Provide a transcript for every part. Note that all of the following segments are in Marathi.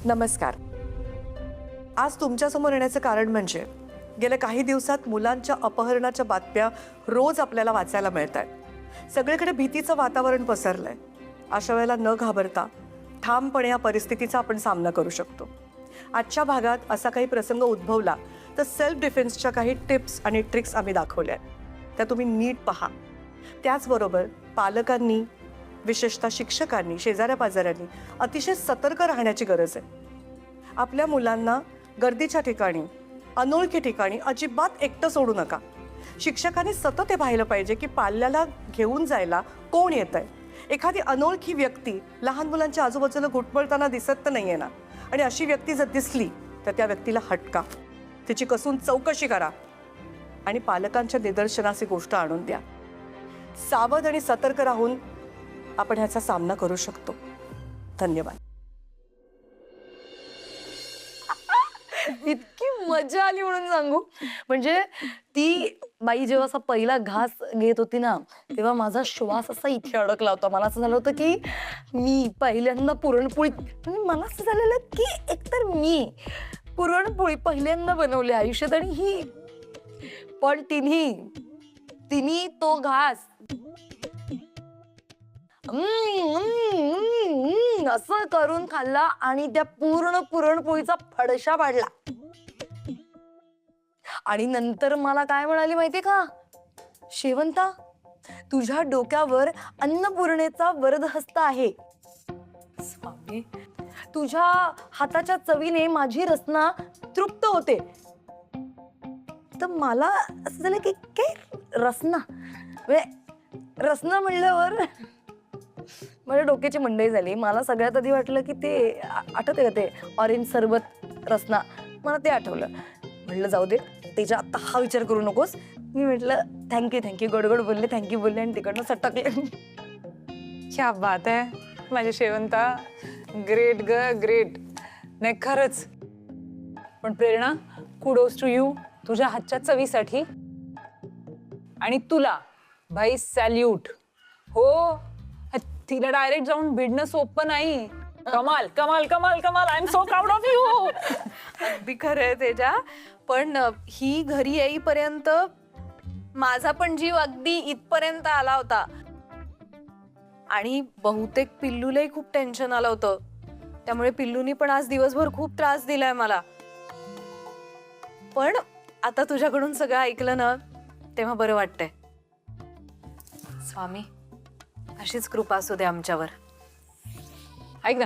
नमस्कार. आज तुमच्यासमोर येण्याचं कारण म्हणजे गेल्या काही दिवसात मुलांच्या अपहरणाच्या बातम्या रोज आपल्याला वाचायला मिळत आहेत. सगळीकडे भीतीचं वातावरण पसरलंय. अशा वेळेला न घाबरता ठामपणे या परिस्थितीचा आपण सामना करू शकतो. आजच्या भागात असा काही प्रसंग उद्भवला तर सेल्फ डिफेन्सच्या काही टिप्स आणि ट्रिक्स आम्ही दाखवल्या आहेत. त्या तुम्ही नीट पहा. त्याचबरोबर पालकांनी, विशेषतः शिक्षकांनी, शेजाऱ्या पाजाऱ्यांनी अतिशय सतर्क राहण्याची गरज आहे. आपल्या मुलांना गर्दीच्या ठिकाणी, अनोळखी ठिकाणी अजिबात एकटं सोडू नका. शिक्षकांनी सतत हे पाहिलं पाहिजे की पाल्याला घेऊन जायला कोण येत आहे. एखादी अनोळखी व्यक्ती लहान मुलांच्या आजूबाजूला घुटमळताना दिसत तर नाहीये ना, आणि अशी व्यक्ती जर दिसली तर त्या व्यक्तीला हटका, तिची कसून चौकशी करा आणि पालकांच्या निदर्शनास ही गोष्ट आणून द्या. सावध आणि सतर्क राहून आपण ह्याचा सामना करू शकतो. धन्यवाद. इतकी मजा आली म्हणून सांगू. म्हणजे ती बाई जेव्हा असा पहिला घास घेत होती ना, तेव्हा माझा श्वास असा इथे अडकला होता. मला असं झालं होतं की मी पहिल्यांदा पुरणपोळी, म्हणजे मला असं झालेलं की एकतर मी पुरणपोळी पहिल्यांदा बनवली आयुष्यात, आणि ही पण तिन्ही तो घास असं करून खाल्ला आणि त्या पूर्ण पुरणपोळीचा फडशा पाडला. आणि नंतर मला काय म्हणाली माहितीये का, शेवंता, तुझ्या डोक्यावर अन्नपूर्णेचा वरदहस्त आहे. स्वामी, तुझ्या हाताच्या चवीने माझी रसना तृप्त होते. तर मला असं झालं की काय रसना, रसना म्हणल्यावर माझ्या डोक्याची मंडई झाली. मला सगळ्यात आधी वाटलं की ते आठवते का ते ऑरेंज सरबत रसना, मला ते आठवलं. म्हटलं जाऊ दे त्याच्या आता हा विचार करू नकोस. मी म्हटलं थँक्यू गोड बोलले, थँक्यू बोलले आणि तिकडनं सटकले. क्या बात आहे माझ्या शेवंता, ग्रेट ग ग्रेट. नाही खरंच, पण प्रेरणा, कुडोज टू यू तुझ्या हातच्या चवीसाठी. आणि तुला भाई सॅल्यूट. हो, तिला डायरेक्ट जाऊन भिडणं सोपं नाही. कमाल कमाल कमाल कमाल. I am so proud of you. अगदी खरं आहे तेजा. पण ही घरी येईपर्यंत माझा पण जीव अगदी इथपर्यंत आला होता. आणि बहुतेक पिल्लूलाही खूप टेन्शन आलं होतं. त्यामुळे पिल्लूनी पण आज दिवसभर खूप त्रास दिलाय मला. पण आता तुझ्याकडून सगळं ऐकलं ना, तेव्हा बरं वाटतंय. स्वामी, अशीच कृपा असू दे आमच्यावर. ऐक ना,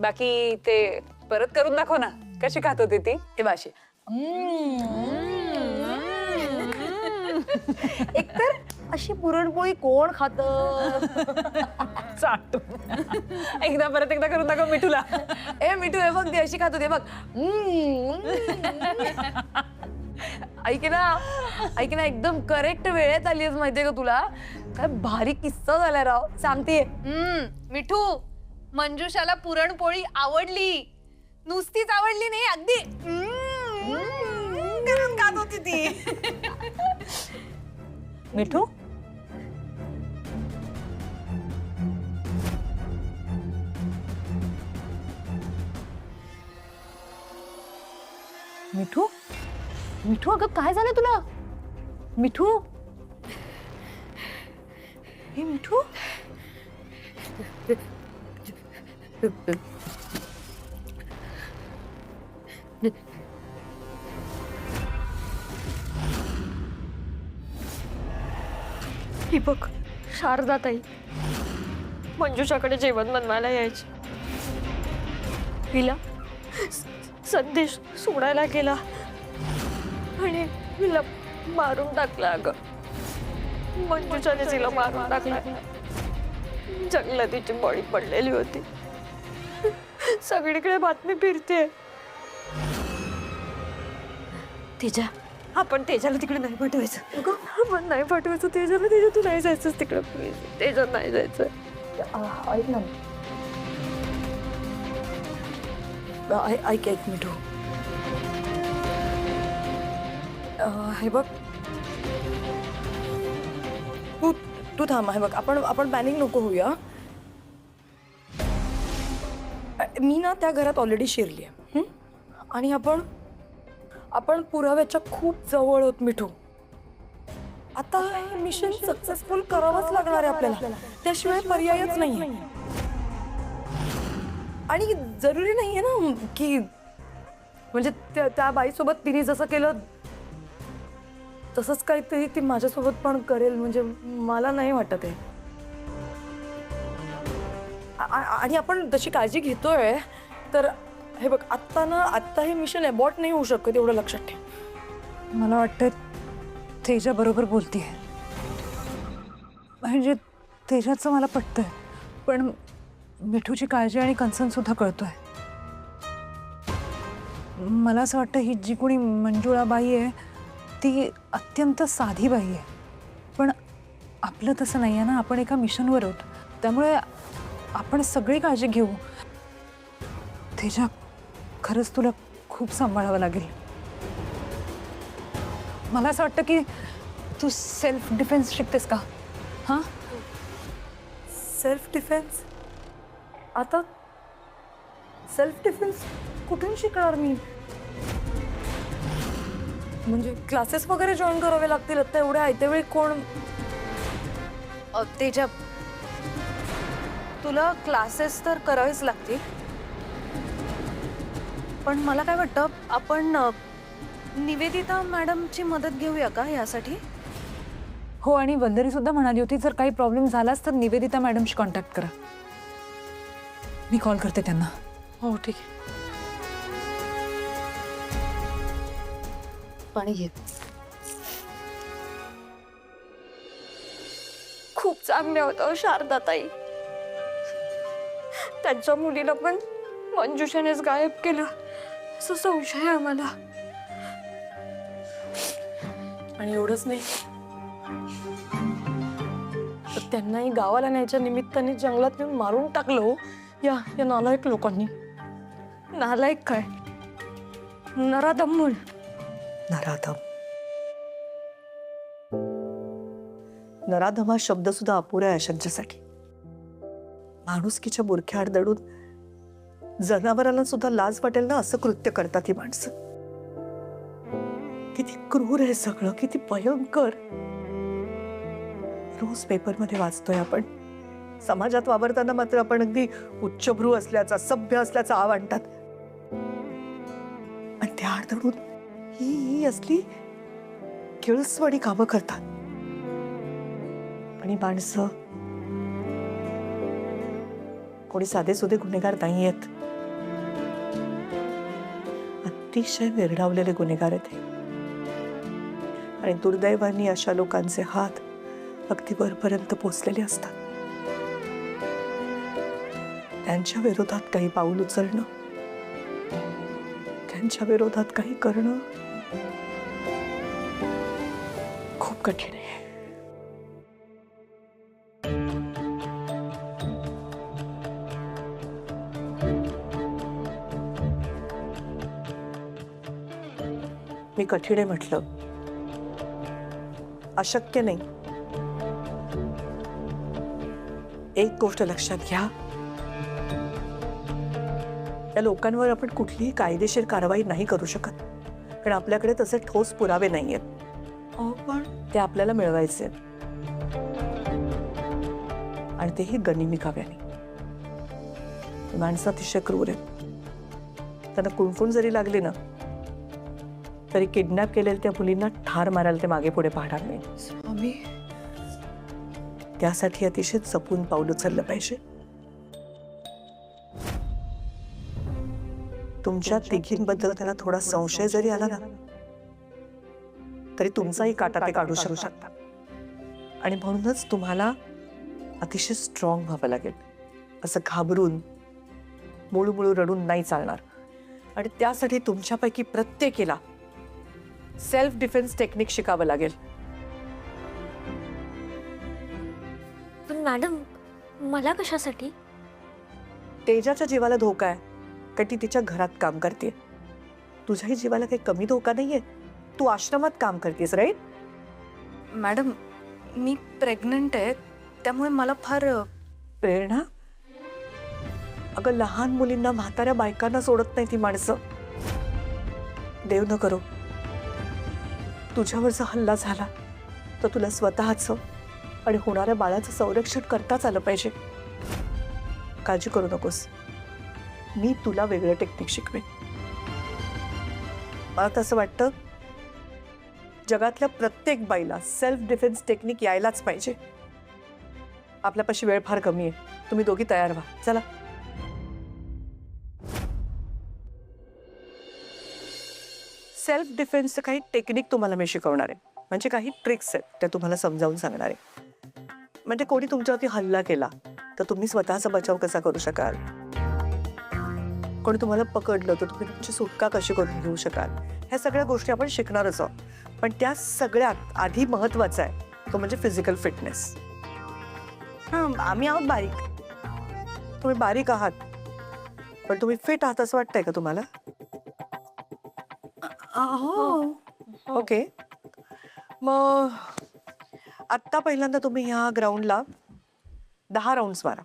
बाकी ते परत करून दाखव ना, कशी खात होती ती. ते भाषे एकतर अशी पुरणपोळी कोण खात. एकदा परत एकदा करून दाखव मिठूला. ए मिठू, हे बघ ती अशी खात होती बघ. ऐक ना एकदम करेक्ट वेळेत आली आहेस माहितीये का तुला. काय भारी किस्सा झालाय राव, सांगते. मिठू, मंजुषाला पुरणपोळी आवडली. नुसतीच आवडली नाही, अगदी करून खात होती ती. मिठू, मिठू मिठू, अगं काय झालं तुला. मिठू, हे मिठू. ही बघ, शारदाताई मंजुषाकडे जेवण बनवायला यायची. तिला संदेश सोडायला गेला आणि तिला मारून टाकला. अगं, मंजुषाने तिला मारून टाकला. जंगला तिची बळी पडलेली होती. सगळीकडे बातमी फिरते. तेजा, आपण तेजाला तिकडे नाही पाठवायचं. आपण नाही पाठवायचं तेजाला. तेजा, तू नाही जायचंच तिकडे प्लीज. तेजा नाही जायचं. ऐक ना, ऐक मिठू. हे बघ, तू थांब. हे बघ, आपण पॅनिक नको होऊया. मी ना त्या घरात ऑलरेडी शिरली आहे आणि आपण पुराव्याच्या खूप जवळ आहोत मिठू. आता हे मिशन सक्सेसफुल करावंच लागणार आहे आपल्याला, त्याशिवाय पर्यायच नाही. आणि जरुरी नाहीये ना की म्हणजे त्या बाईसोबत तिने जसं केलं तसंच काहीतरी ती माझ्यासोबत पण करेल, म्हणजे मला नाही वाटत आहे. आणि आपण तशी काळजी घेतोय तर हे बघ, आत्ता हे मिशन अबॉर्ट नाही होऊ शकत, एवढं लक्षात ठेव. मला वाटतं तेजा बरोबर बोलतीये. म्हणजे तेजाचं मला पटतंय, पण मिठूची काळजी आणि कन्सर्न सुद्धा कळतोय. मला असं वाटतं ही जी कोणी मंजुळाबाई आहे ती अत्यंत साधी बाई आहे, पण आपलं तसं नाही आहे ना. आपण एका मिशनवर आहोत, त्यामुळे आपण सगळी काळजी घेऊ. तेजा, खरंच तुला खूप सांभाळावं लागेल. मला असं वाटतं की तू सेल्फ डिफेन्स शिकतेस का? हां, सेल्फ डिफेन्स? आता सेल्फ डिफेन्स कुठून शिकणार मी? म्हणजे क्लासेस वगैरे जॉईन करावे लागतील आता एवढ्या आयत्यावेळी कोण? तेजा, तुला क्लासेस तर करावेच लागतील, पण मला काय वाटतं आपण निवेदिता मॅडमची मदत घेऊया का यासाठी? हो. आणि वंदरी सुद्धा म्हणाली होती जर काही प्रॉब्लेम झालाच तर निवेदिता मॅडमशी कॉन्टॅक्ट करा. मी कॉल करते त्यांना. हो ठीक आहे. पाणी घे. खूप चांगल्या होत्या शारदाताई. त्यांच्या मुलीला पण मंजुषानेच गायब केलं असं संशय आहे आम्हाला. आणि एवढंच नाही तर त्यांनाही गावाला न्यायच्या निमित्ताने जंगलात नेऊन मारून टाकलं हो या नालायक लोकांनी. नालायक काय, नराधम. नराधम. नराधम हा शब्द सुद्धा अपुरा आहे अशक्यसाठी. माणुसकीच्या बुरख्याआड दडून जनावरांना सुद्धा लाज वाटेल ना असं कृत्य करतात ही माणसं. किती क्रूर आहे सगळं, किती भयंकर. रोज पेपरमध्ये वाचतोय आपण. समाजात वावरताना मात्र आपण अगदी उच्चभ्रू असल्याचा, सभ्य असल्याचा आव आणतात. आणि त्या आड दडून ही असली किळसवाणी कामं करतात. आणि माणसं कोणी साधे सुधे गुन्हेगार नाही आहेत, अतिशय वेरडावलेले गुन्हेगार आहेत हे. आणि दुर्दैवाने अशा लोकांचे हात अगदी वरपर्यंत पोचलेले असतात. त्यांच्या विरोधात काही पाऊल उचलणं, त्यांच्या विरोधात काही करणं खूप कठीण आहे. मी कठीण आहे म्हटलं, अशक्य नाही. एक गोष्ट लक्षात घ्या, या लोकांवर आपण कुठलीही कायदेशीर कारवाई नाही करू शकत, कारण आपल्याकडे तसे ठोस पुरावे नाहीयेत. पण ते आपल्याला मिळवायचे आणि तेही गनिमी काव्याने. माणसं अतिशय क्रूर आहेत. त्यांना कुणकुण जरी लागली ना तरी किडनॅप केलेल्या त्या मुलींना ठार मारायला ते मागे पुढे पाहणार नाही. स्वामी, त्यासाठी अतिशय जपून पाऊल उचललं पाहिजे. तुमच्या तिघींबद्दल त्यांना थोडा संशय जरी आला ना तरी तुमचाही काटा ते काढू शकतात. आणि म्हणूनच तुम्हाला अतिशय स्ट्रॉंग व्हावं लागेल. असं घाबरून मुळूमुळू रडून नाही चालणार. आणि त्यासाठी तुमच्यापैकी प्रत्येकीला सेल्फ डिफेन्स टेक्निक शिकावं लागेल. पण मॅडम, मला कशासाठी? तेजाच्या जीवाला धोका आहे कारण ती तिच्या घरात काम करते. तुझ्याही जीवाला काही कमी धोका नाहीये. तू आश्रमात काम करतेस, राईट? मॅडम मी प्रेग्नंट आहे, त्यामुळे मला फार प्रेरणा, अगं लहान मुलींना म्हाताऱ्या बायकांना सोडत नाही ती माणसं. देव न करो तुझ्यावरचा हल्ला झाला तर तुला स्वतःचं आणि होणाऱ्या बाळाचं संरक्षण करताच आलं पाहिजे. काळजी करू नकोस, मी तुला वेगळं टेक्निक शिकवेन. मला तसं वाटतं जगातल्या प्रत्येक बाईला सेल्फ डिफेन्स टेक्निक यायलाच पाहिजे. आपल्यापाशी वेळ फार कमी आहे, तुम्ही दोघी तयार व्हा. चला. सेल्फ डिफेन्सचं काही टेक्निक तुम्हाला मी शिकवणार आहे, म्हणजे काही ट्रिक्स आहेत त्या तुम्हाला समजावून सांगणार आहे. म्हणजे कोणी तुमच्यावरती हल्ला केला तर तुम्ही स्वतःचा बचाव कसा करू शकाल, कोणी तुम्हाला पकडलं तर तुम्ही तुमची सुटका कशी करून घेऊ शकाल, ह्या सगळ्या गोष्टी आपण शिकणारच आहोत. पण त्या सगळ्यात आधी महत्वाचा आहे तो म्हणजे फिजिकल फिटनेस. हां, आम्ही आहोत बारीक, तुम्ही बारीक आहात, पण तुम्ही फिट आहात असं वाटतंय का तुम्हाला? ओके, मग आत्ता पहिल्यांदा तुम्ही ह्या ग्राउंडला 10 राऊंड्स मारा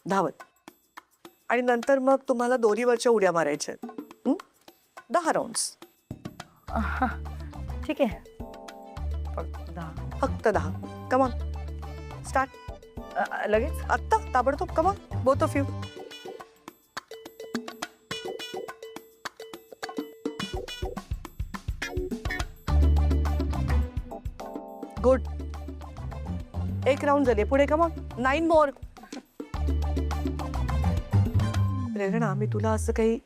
धावत, आणि नंतर मग तुम्हाला दोरीवरच्या उड्या मारायच्या आहेत. 10 राऊंड्स. ठीक आहे. फक्त 10. Come on, start. लगेच आत्ता ताबडतोब. Come on, both of you. Good. 1 round झाले, पुढे. कमॉन, 9 मोर. प्रेरणा, मी तुला असं काही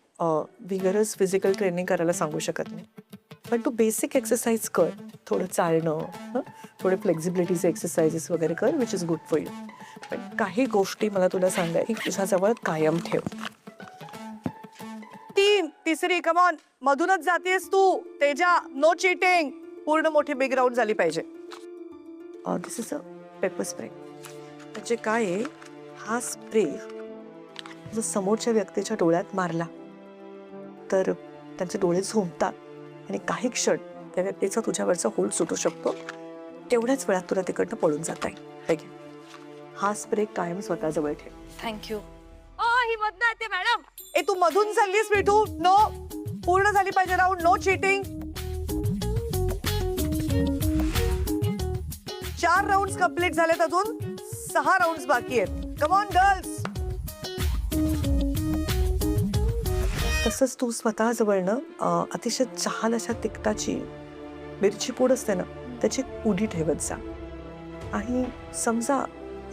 विगरस फिजिकल ट्रेनिंग करायला सांगू शकत नाही, पण तू बेसिक एक्सरसाइज कर. थोडं चालणं, थोडे फ्लेक्झिबिलिटीचे एक्सरसाइजेस वगैरे कर, which is good for you. पण काही गोष्टी मला तुला सांगाय तुझ्याजवळ कायम ठेव. 3, तिसरी. कमॉन, मधूनच जातेस तू. तेजा, नो चीटिंग. पूर्ण मोठी बिग राऊंड झाली पाहिजे. दिस इज अ पेपर स्प्रे. म्हणजे काय आहे, हा स्प्रे जर समोरच्या व्यक्तीच्या डोळ्यात मारला तर त्यांचे डोळे झोंबतात आणि काही क्षण त्या व्यक्तीचा तुझ्यावरचा होल्ड सुटू शकतो. तेवढ्याच वेळात तुला तिकडनं पळून जाता येईल. हा स्प्रे कायम स्वतःजवळ ठेव. थँक्यू. ही मधनं येते मॅडम. ए, तू मधून चाललीस मिठू. नो, पूर्ण झाली पाहिजे round. No cheating. 4 round complete झालेत, अजून 6 राऊंड बाकी आहेत. Come on girls. तसंच तू स्वतः जवळनं अतिशय छान अशा तिखटाची मिरची पूड असते ना, त्याची पुडी ठेवत जा. आणि समजा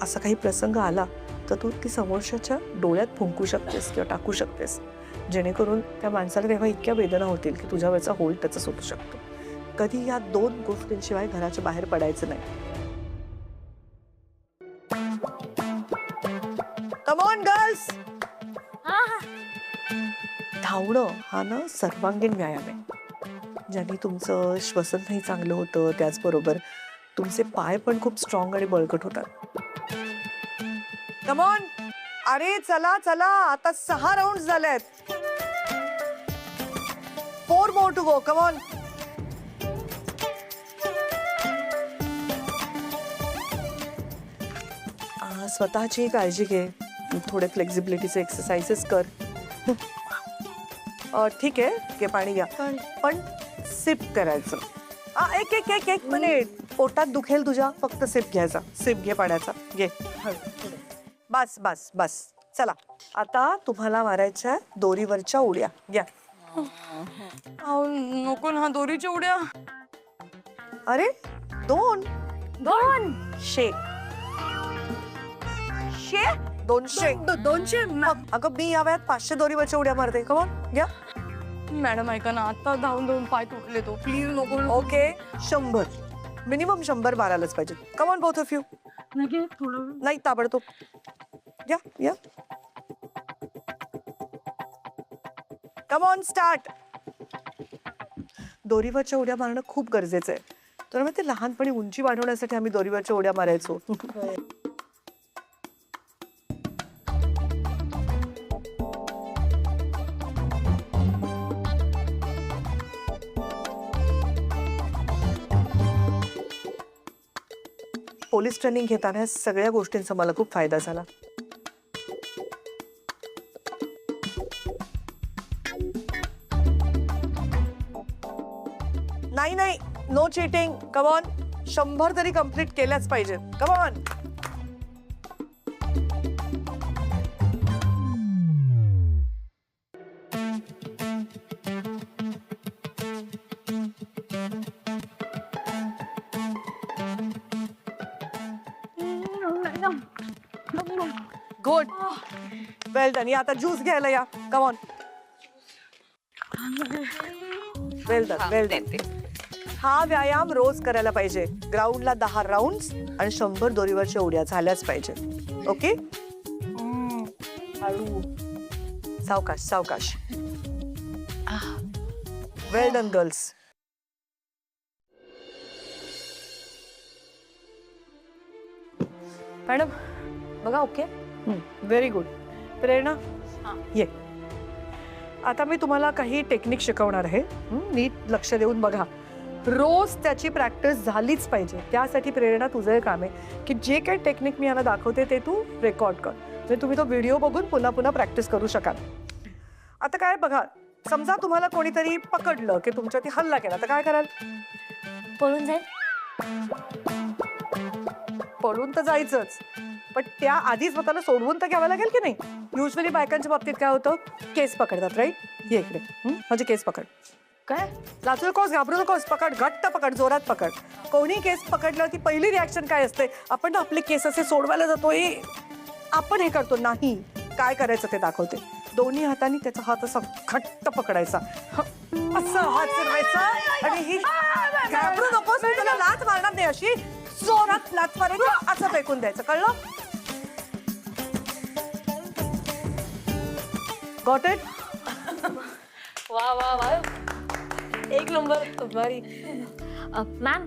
असा काही प्रसंग आला तर तू ती समोरच्याच्या डोळ्यात फुंकू शकतेस किंवा टाकू शकतेस, जेणेकरून त्या माणसाला तेव्हा इतक्या वेदना होतील की तुझ्यावरचा होल्ड त्याचा सुटू शकतो. कधी या 2 गोष्टींशिवाय घराच्या बाहेर पडायचं नाही. कम ऑन गर्ल्स. धावणं हा ना सर्वांगीण व्यायाम आहे, ज्याने तुमचं श्वसनही चांगलं होतं, त्याचबरोबर तुमचे पाय पण खूप स्ट्रॉंग आणि बळकट होतात. Come on. अरे चला चला, आता 6 राऊंड झालेत. 4 more to go. Come on. स्वतःची काळजी घे, थोडे फ्लेक्झिबिलिटीचे एक्सरसाइजेस कर. ठीक आहे, घे पाणी घ्या, पण सिप करायचं. एक मिनिट. पोटात दुखेल तुझ्या, फक्त सिप घ्यायचा. सिप घे पाण्याचा, घे. बस बस बस. चला, आता तुम्हाला मारायच्या दोरीवरच्या उड्या. घ्या. नको ना दोरीच्या उड्या. अरे 2 शेक. 200. 200. अगं मी या वयात 500 दोरीवरच्या उड्या मारते. कमॉन, घ्या. मॅडम ऐका ना, आता धावून पाय तुटले तो. प्लीज नको. ओके, 100 मिनिमम 100 मारायलाच पाहिजे. Come on both of you. नाही, ताबडतोब. या या. Come on, start. दोरीवरच्या उड्या मारणं खूप गरजेचं आहे. तर मग ते लहानपणी उंची वाढवण्यासाठी आम्ही दोरीवरच्या उड्या मारायचो. पोलीस ट्रेनिंग घेताना सगळ्या गोष्टींचा मला खूप फायदा झाला. नाही नाही, नो चिटिंग. कम ऑन, 100 तरी कम्प्लीट केल्याच पाहिजेत. Come on. Good, well done. या आता ज्यूस घ्यायला या. Come on. Well done, well done. हा व्यायाम रोज करायला पाहिजे. ग्राउंडला 10 राऊंड आणि 100 दोरीवरच्या उड्या झाल्याच पाहिजे. ओके, सावकाश सावकाश. Well done girls. मॅडम बघा, ओके. Very good. प्रेरणा, ये. आता मी तुम्हाला काही टेक्निक शिकवणार आहे. नीट लक्ष देऊन बघा. रोज त्याची प्रॅक्टिस झालीच पाहिजे. त्यासाठी प्रेरणा तुझं हे काम आहे की जे काही टेक्निक मी यांना दाखवते ते तू रेकॉर्ड कर, म्हणजे तुम्ही तो व्हिडिओ बघून पुन्हा पुन्हा प्रॅक्टिस करू शकाल. आता काय बघा, समजा तुम्हाला कोणीतरी पकडलं की तुमच्यावरती हल्ला केला तर काय कराल? पळून जाईल. पळून तर जायचंच, पण त्या आधी स्वतःला सोडवून तर घ्यावं लागेल की नाही? युजली बायकांच्या बाबतीत काय होतं, केस पकडतात, राईट? ये इकडे. म्हणजे केस पकड. काय लाचू नकोस, घाबरू नकोस, पकड, घट्ट पकड, जोरात पकड. कोणी केस पकडल्यावरती पहिली रिॲक्शन काय असते? आपण ना आपले केस असे सोडवायला जातोय, आपण हे करतो. नाही, काय करायचं ते दाखवते. दोन्ही हातांनी त्याचा हात असा घट्ट पकडायचा, असं हात फिरवायचा आणि ही घाबरू नकोस, मी तुला लाच मारणार नाही अशी जोरात लाच मारायची, असं फेकून द्यायचं. कळलं? Got it? वा वा वा, एक नंबर. भारी. मॅम,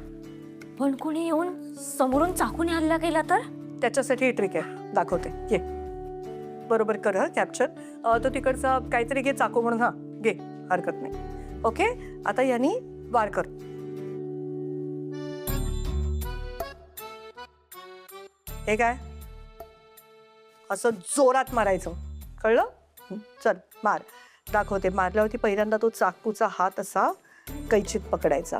पण कुणी येऊन समोरून चाकूने हल्ला केला तर? त्याच्यासाठी ट्रिक आहे, दाखवते. ये, बरोबर कर. हा कॅप्चर तो तिकडचा काहीतरी घे, चाकू म्हणून. हा घे, हरकत नाही. ओके, आता यांनी वार कर. हे काय, असं जोरात मारायचं. कळलं? चल मार, दाखवते. मारल्यावरती पहिल्यांदा तो चाकूचा हात असा कैचीत पकडायचा,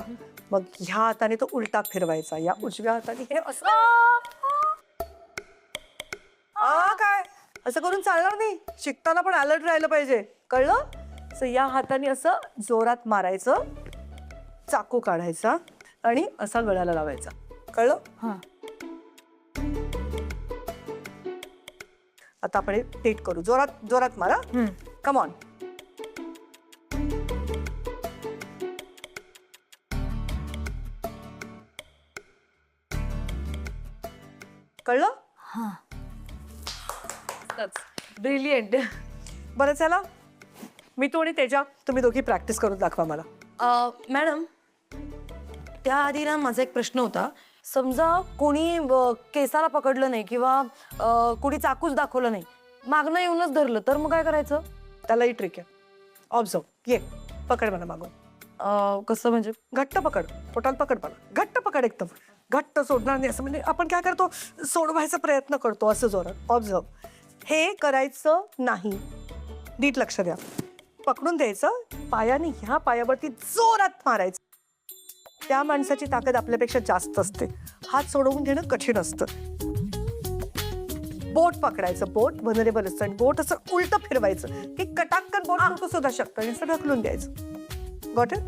मग ह्या हाताने तो उलटा फिरवायचा, या उजव्या हाताने हे असं. काय असं करून चालणार नाही, शिकताना पण अलर्ट राहिलं पाहिजे. कळलं? सो या हाताने असं जोरात मारायचं, चाकू काढायचा आणि असा गळ्याला लावायचा. कळलं? हां. आता आपण टेट करू. जोरात जोरात मारा. Come on. कळलं? हां. ब्रिलियंट. बरं चला, मी तू आणि तेजा, तुम्ही दोघी प्रॅक्टिस करून दाखवा मला. मॅडम, त्याआधी ना माझा एक प्रश्न होता. समजा कोणी केसाला पकडलं नाही किंवा कोणी चाकूच दाखवलं नाही, मागणं येऊनच धरलं, तर मग काय करायचं? त्यालाही ट्रिक आहे. ऑब्झर्व. ये, पकड मला मागून. कसं म्हणजे? घट्ट पकड, पोटाला पकड मला, घट्ट पकड, एकदम घट्ट, सोडणार नाही. असं म्हणजे आपण काय करतो, सोडवायचा प्रयत्न करतो असं जोरात. ऑब्झर्व. हे करायचं नाही. नीट लक्ष द्या. पकडून द्यायचं, पायाने ह्या पायावरती जोरात मारायचं. त्या माणसाची ताकद आपल्यापेक्षा जास्त असते. हात सोडवून घेणं कठीण असतं. बोट पकडायचं, बोट व्हलनरेबल असतं, आणि बोट असं उलट फिरवायचं की कटाक्कन बोट तुटू सुद्धा शकतं, आणि असं ढकलून द्यायचं. Got it?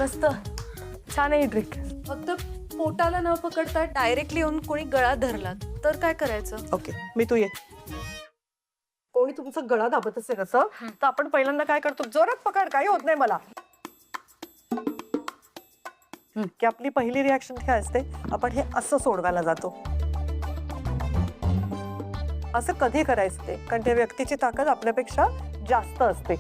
मस्त, छान आहे ही ट्रिक. फक्त पोटाला न पकडता डायरेक्टली येऊन कोणी गळा धरला तर काय करायचं? ओके, मी तू ये. कोणी तुमचा गळा दाबत असेल असं, तर आपण पहिल्यांदा काय करतो, जोरात पकड, काही होत नाही मला. की आपली पहिली रिॲक्शन काय असते, आपण हे असं सोडवायला जातो. असं कधी करायचं ते, कारण त्या व्यक्तीची ताकद आपल्यापेक्षा जास्त असते.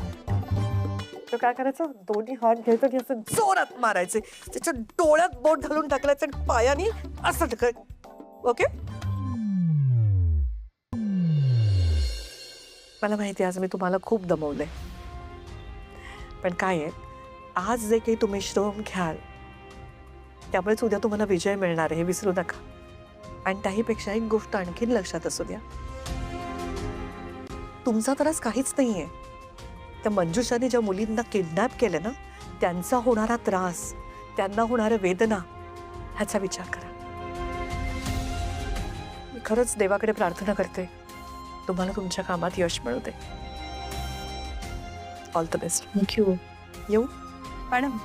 तर काय करायचं, दोन्ही हात घ्यायचं आणि असं जोरात मारायचे, त्याच्या डोळ्यात बोट घालून टाकलायचं आणि पायाने असं ढकल. ओके? मला माहिती आहे आज मी तुम्हाला खूप दमवलंय, पण काय आहे, आज जे काही तुम्ही श्रम घ्याल त्यामुळेच उद्या तुम्हाला विजय मिळणार आहे, हे विसरू नका. आणि त्याहीपेक्षा एक गोष्ट आणखीन लक्षात असू द्या, तुमचा त्रास काहीच नाहीये. त्या मंजुषाने ज्या मुलींना किडनॅप केलं ना, त्यांचा होणारा त्रास, त्यांना होणाऱ्या वेदना ह्याचा विचार करा. मी खरंच देवाकडे प्रार्थना करते तुम्हाला तुमच्या कामात यश मिळू दे. All the best. थँक्यू. येऊ. Madam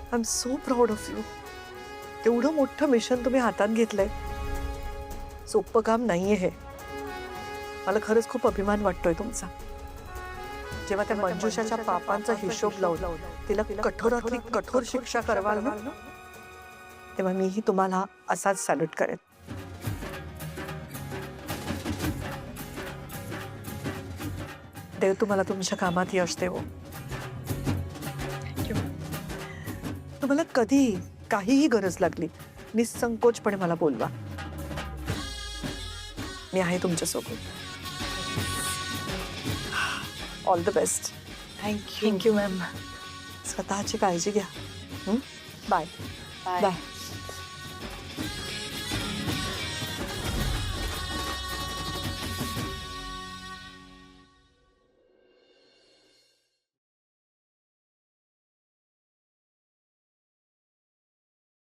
I am so proud of you. एवढं मोठं मिशन तुम्ही हातात घेतलंय. सोपं काम नाहीये हे. मला खरंच खूप अभिमान वाटतोय तुमचा. जेव्हा त्या मंजुषाच्या पापांचा हिशोब लावून तिला कठोरातली कठोर शिक्षा करवाल ना, तेव्हा मीही तुम्हाला असाच सॅल्यूट करेन. देव तुम्हाला तुमच्या कामात यश देवो. तुम्हाला कधी काहीही गरज लागली निसंकोचपणे मला बोलवा. मी आहे तुमच्यासोबत. All the best. Thank you ma'am. स्वतःची काळजी घ्या. बाय. बाय. बाय.